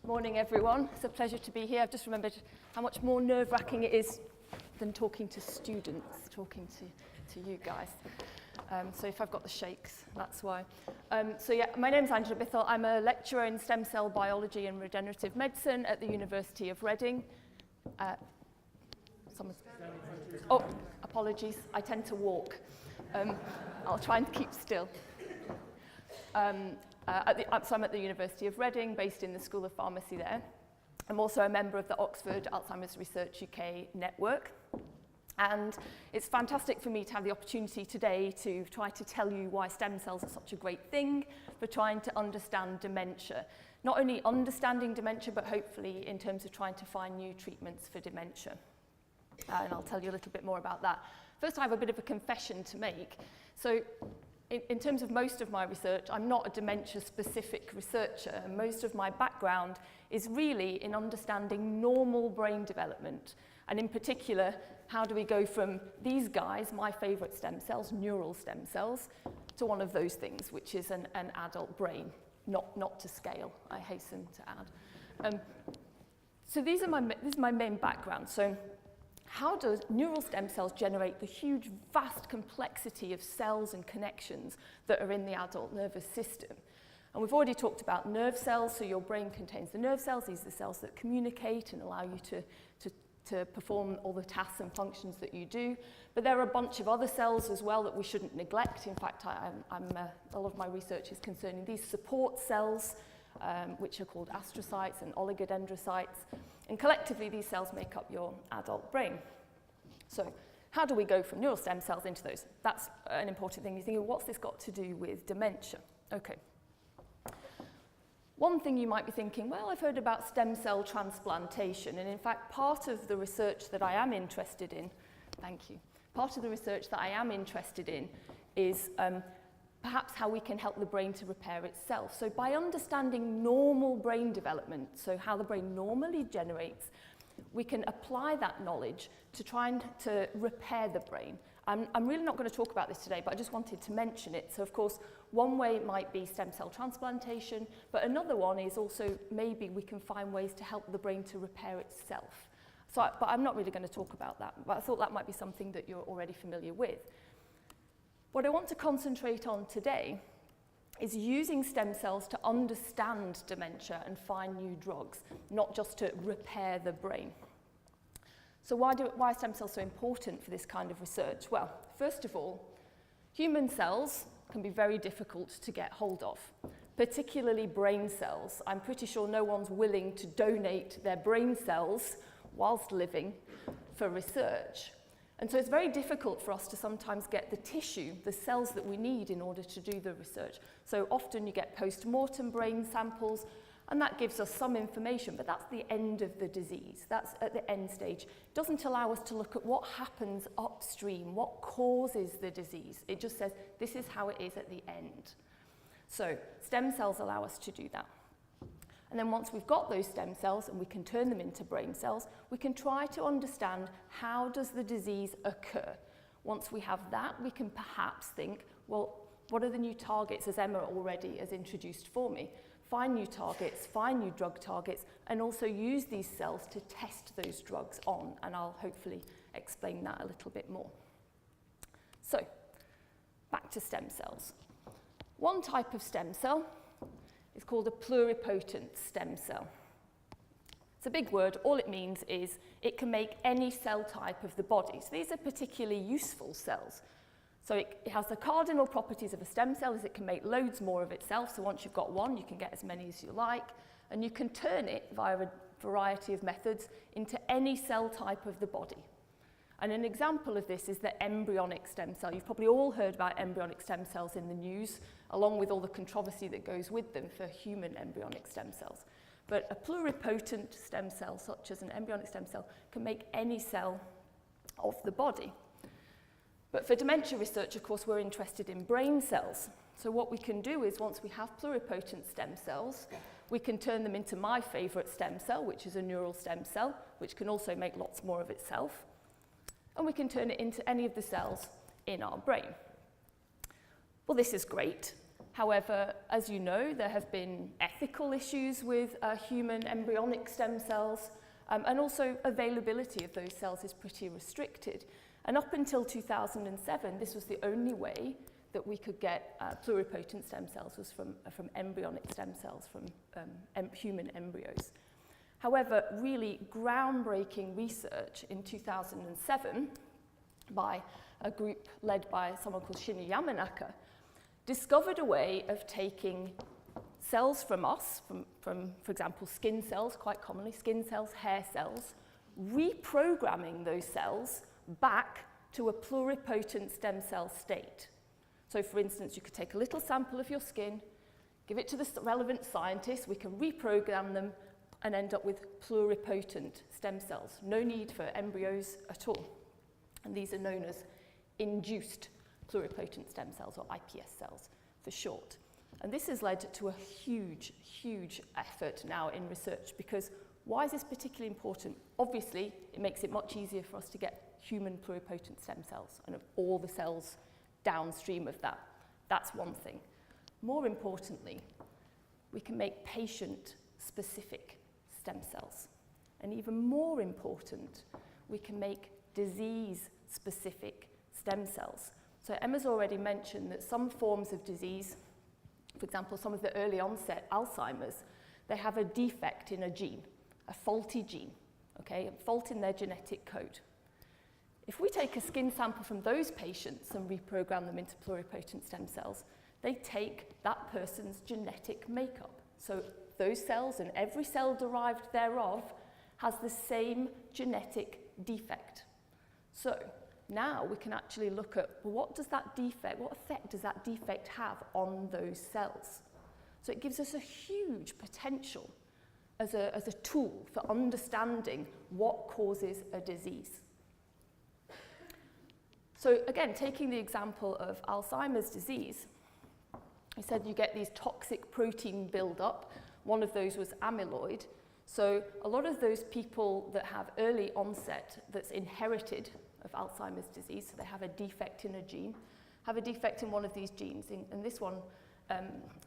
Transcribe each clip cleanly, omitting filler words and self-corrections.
Morning, everyone. It's a pleasure to be here. I've just remembered how much more nerve-wracking it is than talking to students, talking to you guys. So if I've got the shakes, that's why. So yeah, my name's Angela Bithell. I'm a lecturer in stem cell biology and regenerative medicine at the University of Reading. Oh, apologies. I tend to walk. I'll try and keep still. So I'm at the University of Reading, based in the School of Pharmacy there. I'm also a member of the Oxford Alzheimer's Research UK network. And it's fantastic for me to have the opportunity today to try to tell you why stem cells are such a great thing for trying to understand dementia. Not only understanding dementia, but hopefully in terms of trying to find new treatments for dementia. And I'll tell you a little bit more about that. First, I have a bit of a confession to make. So, in terms of most of my research, I'm not a dementia-specific researcher, and most of my background is really in understanding normal brain development, and in particular, how do we go from these guys, my favourite stem cells, neural stem cells, to one of those things, which is an adult brain, not to scale, I hasten to add. So this is my main background. So, how does neural stem cells generate the huge, vast complexity of cells and connections that are in the adult nervous system? And we've already talked about nerve cells, so your brain contains the nerve cells. These are the cells that communicate and allow you to perform all the tasks and functions that you do. But there are a bunch of other cells as well that we shouldn't neglect. In fact, a lot of my research is concerning these support cells, which are called astrocytes and oligodendrocytes. And collectively, these cells make up your adult brain. So how do we go from neural stem cells into those? That's an important thing. You're thinking, what's this got to do with dementia? Okay. One thing you might be thinking, well, I've heard about stem cell transplantation. And in fact, part of the research that I am interested in, thank you, part of the research that I am interested in is perhaps how we can help the brain to repair itself. So by understanding normal brain development, so how the brain normally generates, we can apply that knowledge to try and to repair the brain. I'm really not going to talk about this today, but I just wanted to mention it. So of course, one way might be stem cell transplantation, but another one is also maybe we can find ways to help the brain to repair itself. So, but I'm not really going to talk about that, but I thought that might be something that you're already familiar with. What I want to concentrate on today is using stem cells to understand dementia and find new drugs, not just to repair the brain. So why are stem cells so important for this kind of research? Well, first of all, human cells can be very difficult to get hold of, particularly brain cells. I'm pretty sure no one's willing to donate their brain cells whilst living for research. And so it's very difficult for us to sometimes get the tissue, the cells that we need in order to do the research. So often you get post-mortem brain samples, and that gives us some information, but that's the end of the disease. That's at the end stage. It doesn't allow us to look at what happens upstream, what causes the disease. It just says, this is how it is at the end. So stem cells allow us to do that. And then once we've got those stem cells and we can turn them into brain cells, we can try to understand how does the disease occur. Once we have that, we can perhaps think, well, what are the new targets, as Emma already has introduced for me? Find new targets, find new drug targets, and also use these cells to test those drugs on. And I'll hopefully explain that a little bit more. So, back to stem cells. One type of stem cell is called a pluripotent stem cell. It's a big word. All it means is it can make any cell type of the body. So these are particularly useful cells. So it has the cardinal properties of a stem cell is it can make loads more of itself. So once you've got one, you can get as many as you like. And you can turn it via a variety of methods into any cell type of the body. And an example of this is the embryonic stem cell. You've probably all heard about embryonic stem cells in the news, along with all the controversy that goes with them for human embryonic stem cells. But a pluripotent stem cell, such as an embryonic stem cell, can make any cell of the body. But for dementia research, of course, we're interested in brain cells. So what we can do is, once we have pluripotent stem cells, we can turn them into my favourite stem cell, which is a neural stem cell, which can also make lots more of itself. And we can turn it into any of the cells in our brain. Well, this is great. However, as you know, there have been ethical issues with human embryonic stem cells, and also availability of those cells is pretty restricted. And up until 2007, this was the only way that we could get pluripotent stem cells was from embryonic stem cells, from human embryos. However, really groundbreaking research in 2007 by a group led by someone called Shinya Yamanaka discovered a way of taking cells from us, from for example, skin cells, quite commonly, skin cells, hair cells, reprogramming those cells back to a pluripotent stem cell state. So for instance, you could take a little sample of your skin, give it to the relevant scientist, we can reprogram them and end up with pluripotent stem cells. No need for embryos at all. And these are known as induced pluripotent stem cells, or iPS cells for short. And this has led to a huge, huge effort now in research, because why is this particularly important? Obviously, it makes it much easier for us to get human pluripotent stem cells and all the cells downstream of that. That's one thing. More importantly, we can make patient-specific stem cells. And even more important, we can make disease-specific stem cells. So Emma's already mentioned that some forms of disease, for example, some of the early onset Alzheimer's, they have a defect in a gene, a faulty gene, okay, a fault in their genetic code. If we take a skin sample from those patients and reprogram them into pluripotent stem cells, they take that person's genetic makeup. So those cells and every cell derived thereof has the same genetic defect. So now we can actually look at, well, what effect does that defect have on those cells? So it gives us a huge potential as a tool for understanding what causes a disease. So again, taking the example of Alzheimer's disease, I said you get these toxic protein build-up. One of those was amyloid. So a lot of those people that have early onset that's inherited of Alzheimer's disease, so they have a defect in a gene, have a defect in one of these genes, and this one,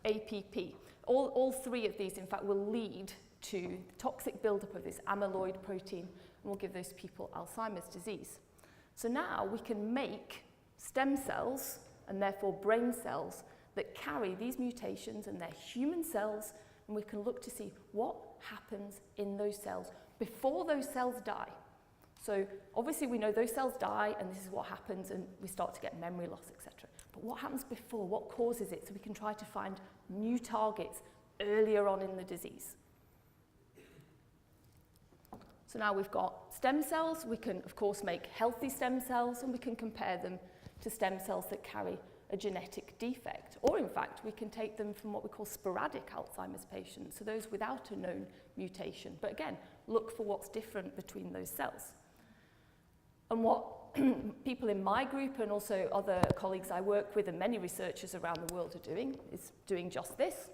APP. All three of these, in fact, will lead to toxic buildup of this amyloid protein and will give those people Alzheimer's disease. So now we can make stem cells, and therefore brain cells, that carry these mutations, and they're human cells, and we can look to see what happens in those cells before those cells die. So obviously we know those cells die, and this is what happens, and we start to get memory loss, etc. But what happens before? What causes it? So we can try to find new targets earlier on in the disease. So now we've got stem cells. We can, of course, make healthy stem cells, and we can compare them to stem cells that carry a genetic defect. Or, in fact, we can take them from what we call sporadic Alzheimer's patients, so those without a known mutation. But again, look for what's different between those cells. And what people in my group and also other colleagues I work with and many researchers around the world are doing is doing just this.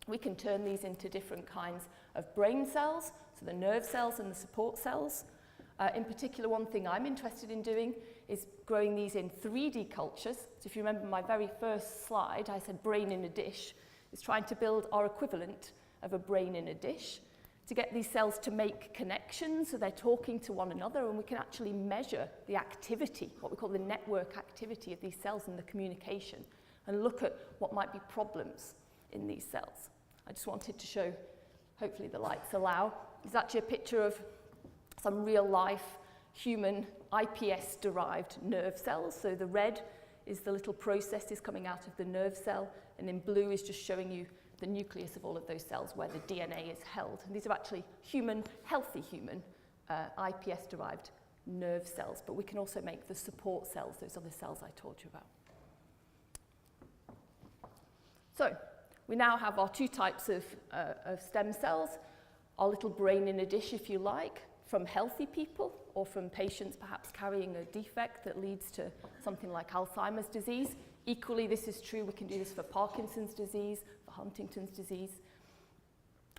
We can turn these into different kinds of brain cells, so the nerve cells and the support cells. In particular, one thing I'm interested in doing is growing these in 3D cultures. So if you remember my very first slide, I said brain in a dish. It's trying to build our equivalent of a brain in a dish to get these cells to make connections, so they're talking to one another, and we can actually measure the activity, what we call the network activity of these cells and the communication, and look at what might be problems in these cells. I just wanted to show, hopefully the lights allow, it's actually a picture of some real-life human iPS-derived nerve cells. So the red is the little processes coming out of the nerve cell, and in blue is just showing you the nucleus of all of those cells where the DNA is held. And these are actually human, healthy human, iPS-derived nerve cells, but we can also make the support cells, those other cells I told you about. So we now have our two types of stem cells, our little brain in a dish, if you like, from healthy people or from patients perhaps carrying a defect that leads to something like Alzheimer's disease. Equally, this is true, we can do this for Parkinson's disease, for Huntington's disease.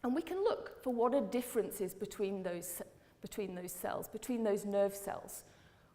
And we can look for what are differences between those cells, between those nerve cells.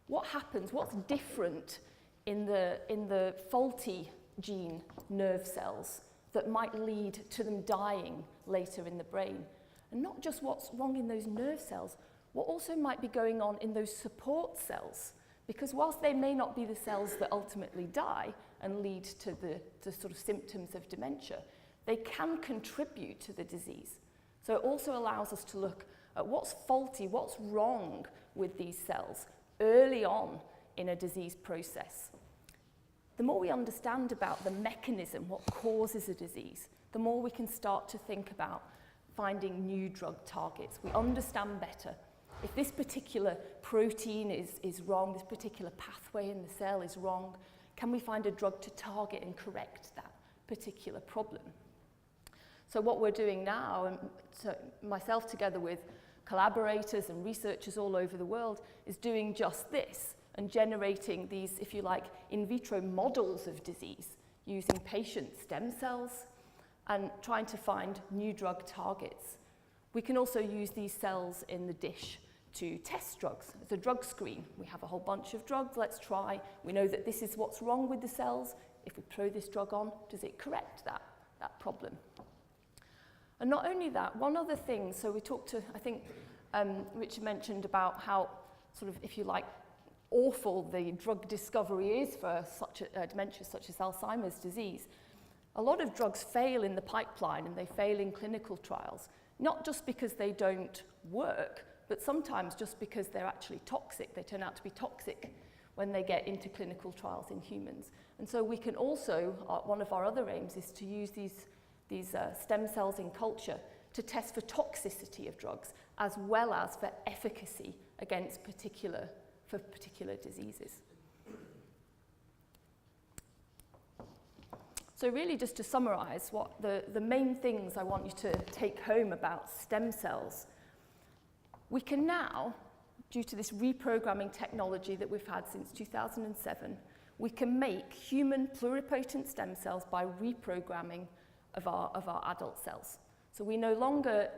What happens, what's different in the faulty gene nerve cells that might lead to them dying later in the brain? And not just what's wrong in those nerve cells, what also might be going on in those support cells. Because whilst they may not be the cells that ultimately die and lead to the sort of symptoms of dementia, they can contribute to the disease. So it also allows us to look at what's faulty, what's wrong with these cells early on in a disease process. The more we understand about the mechanism, what causes a disease, the more we can start to think about finding new drug targets. We understand better. If this particular protein is wrong, this particular pathway in the cell is wrong, can we find a drug to target and correct that particular problem? So what we're doing now, and so myself together with collaborators and researchers all over the world, is doing just this and generating these, if you like, in vitro models of disease using patient stem cells and trying to find new drug targets. We can also use these cells in the dish to test drugs. It's a drug screen. We have a whole bunch of drugs, let's try. We know that this is what's wrong with the cells. If we throw this drug on, does it correct that problem? And not only that, one other thing, so we talked to, I think Richard mentioned about how sort of, if you like, awful the drug discovery is for such a dementia such as Alzheimer's disease. A lot of drugs fail in the pipeline and they fail in clinical trials, not just because they don't work, but sometimes just because they're actually toxic. They turn out to be toxic when they get into clinical trials in humans. And so we can also, one of our other aims is to use these stem cells in culture to test for toxicity of drugs as well as for efficacy against particular diseases. So really just to summarize what the main things I want you to take home about stem cells. We can now, due to this reprogramming technology that we've had since 2007, we can make human pluripotent stem cells by reprogramming of our adult cells. So we no longer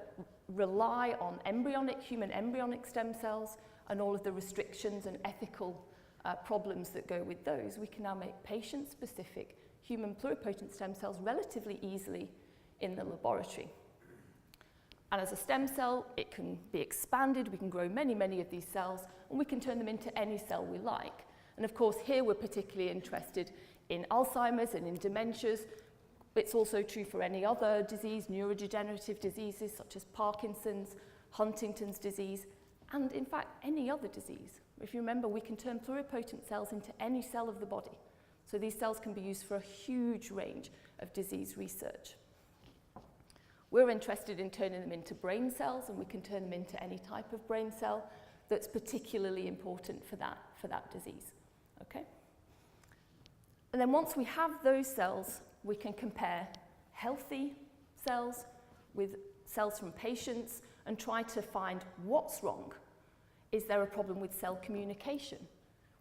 rely on human embryonic stem cells and all of the restrictions and ethical problems that go with those. We can now make patient-specific human pluripotent stem cells relatively easily in the laboratory. And as a stem cell, it can be expanded. We can grow many, many of these cells, and we can turn them into any cell we like. And of course, here we're particularly interested in Alzheimer's and in dementias. It's also true for any other disease, neurodegenerative diseases such as Parkinson's, Huntington's disease, and in fact, any other disease. If you remember, we can turn pluripotent cells into any cell of the body. So these cells can be used for a huge range of disease research. We're interested in turning them into brain cells, and we can turn them into any type of brain cell that's particularly important for that disease. Okay? And then once we have those cells, we can compare healthy cells with cells from patients and try to find what's wrong. Is there a problem with cell communication?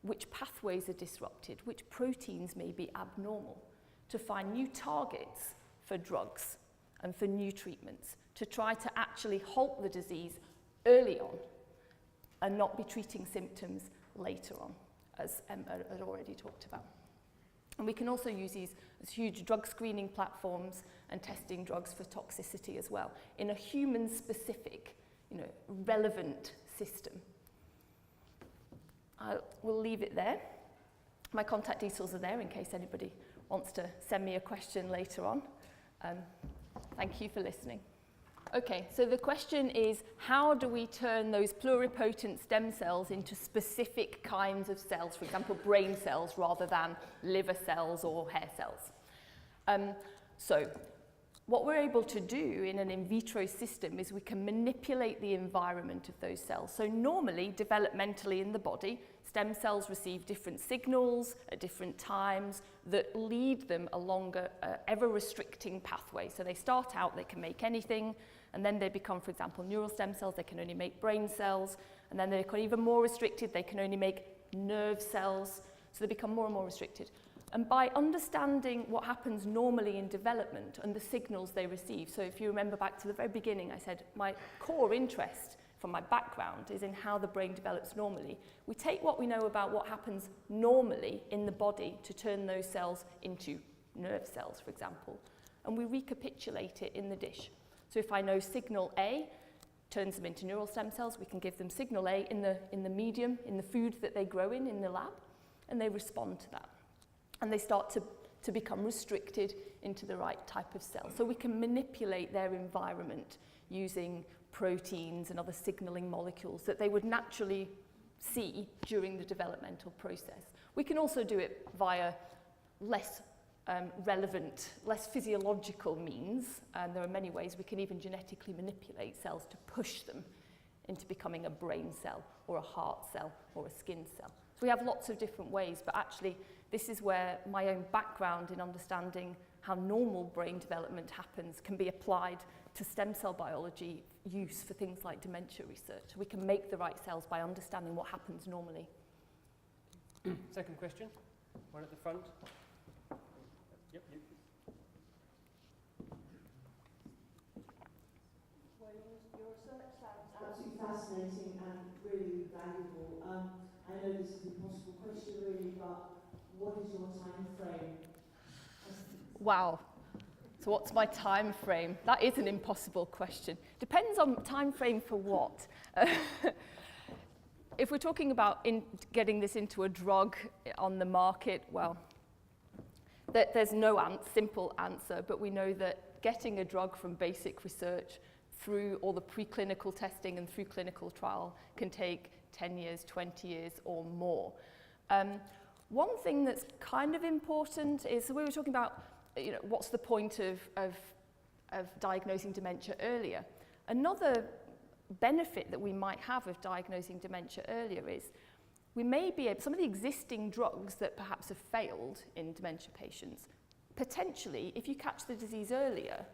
Which pathways are disrupted? Which proteins may be abnormal? To find new targets for drugs and for new treatments, to try to actually halt the disease early on and not be treating symptoms later on, as Emma had already talked about. And we can also use these as huge drug screening platforms and testing drugs for toxicity as well in a human-specific, relevant system. We'll leave it there. My contact details are there in case anybody wants to send me a question later on. Thank you for listening. Okay, so the question is, how do we turn those pluripotent stem cells into specific kinds of cells, for example, brain cells rather than liver cells or hair cells? So what we're able to do in an in vitro system is we can manipulate the environment of those cells. So normally, developmentally in the body, stem cells receive different signals at different times that lead them along a ever-restricting pathway. So they start out, they can make anything, and then they become, for example, neural stem cells, they can only make brain cells, and then they become even more restricted, they can only make nerve cells, so they become more and more restricted. And by understanding what happens normally in development and the signals they receive, so if you remember back to the very beginning, I said my core interest from my background is in how the brain develops normally. We take what we know about what happens normally in the body to turn those cells into nerve cells, for example, and we recapitulate it in the dish. So if I know signal A turns them into neural stem cells, we can give them signal A in the medium, in the food that they grow in the lab, and they respond to that. And they start to become restricted into the right type of cell. So we can manipulate their environment using proteins and other signaling molecules that they would naturally see during the developmental process. We can also do it via less relevant, less physiological means. And there are many ways we can even genetically manipulate cells to push them into becoming a brain cell or a heart cell or a skin cell. So we have lots of different ways, but actually this is where my own background in understanding how normal brain development happens can be applied to stem cell biology use for things like dementia research. We can make the right cells by understanding what happens normally. Second question, one at the front. Yep, you. Well, your research sounds absolutely fascinating and really valuable. I know this is an impossible question really, but what is your time frame? Wow. So what's my time frame? That is an impossible question. Depends on time frame for what. If we're talking about getting this into a drug on the market, well, there's no simple answer, but we know that getting a drug from basic research through all the preclinical testing and through clinical trial can take 10 years, 20 years or more. One thing that's kind of important is, so we were talking about, what's the point of diagnosing dementia earlier? Another benefit that we might have of diagnosing dementia earlier is we may be able, some of the existing drugs that perhaps have failed in dementia patients, potentially, if you catch the disease earlier,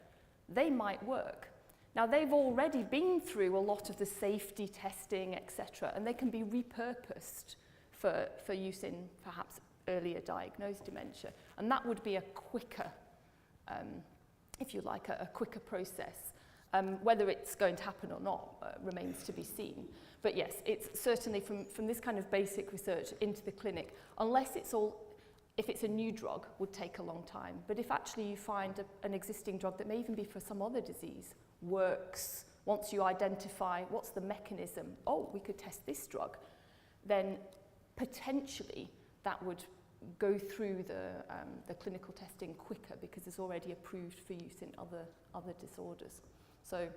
they might work. Now, they've already been through a lot of the safety testing, etc., and they can be repurposed for use in perhaps earlier diagnosed dementia. And that would be a quicker, if you like, a quicker process. Whether it's going to happen or not remains to be seen. But yes, it's certainly from this kind of basic research into the clinic, unless if it's a new drug, would take a long time. But if actually you find an existing drug that may even be for some other disease, works, once you identify what's the mechanism, oh, we could test this drug, then potentially that would go through the clinical testing quicker because it's already approved for use in other disorders. So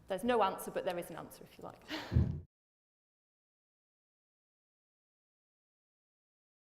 there's no answer, but there is an answer if you like.